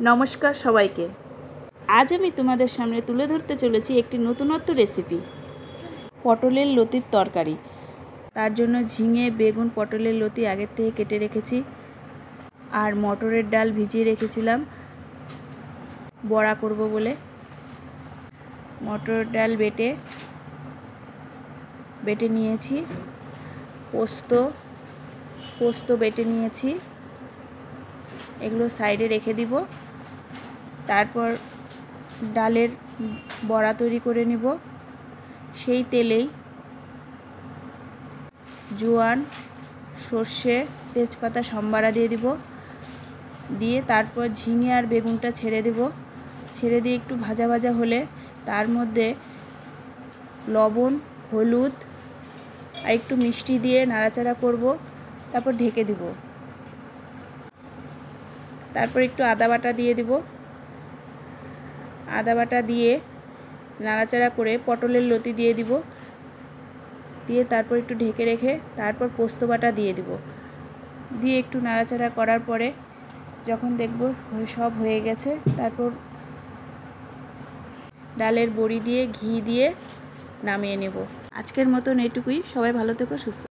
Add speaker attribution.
Speaker 1: নমস্কার সবাইকে। আজ আমি তোমাদের সামনে তুলে ধরতে চলেছি একটি নতুনত্ব রেসিপি, পটলের লতির তরকারি। তার জন্য ঝিঙে, বেগুন, পটলের লতি আগের থেকে কেটে রেখেছি, আর মটরের ডাল ভিজিয়ে রেখেছিলাম বড়া করব বলে। মটরের ডাল বেটে নিয়েছি, পোস্ত বেটে নিয়েছি, এগুলো সাইডে রেখে দিব। তারপর ডালের বড়া তৈরি করে নিব। সেই তেলেই জোয়ান, সর্ষে, তেজপাতা সম্বারা দিয়ে দিব। দিয়ে তারপর ঝিঙে আর বেগুনটা ছেড়ে দেব। ছেড়ে দিয়ে একটু ভাজা ভাজা হলে তার মধ্যে লবণ, হলুদ আর একটু মিষ্টি দিয়ে নাড়াচাড়া করব। তারপর ঢেকে দিব। তারপর একটু আদা বাটা দিয়ে দিব। আদা বাটা দিয়ে নাড়াচাড়া করে পটলের লতি দিয়ে দিব। দিয়ে তারপর একটু ঢেকে রেখে তারপর পোস্ত বাটা দিয়ে দিব। দিয়ে একটু নাড়াচাড়া করার পরে যখন দেখব সব হয়ে গেছে, তারপর ডালের বড়ি দিয়ে ঘি দিয়ে নামিয়ে নেব। আজকের মতন এটুকুই। সবাই ভালো থেকো, সুস্থ।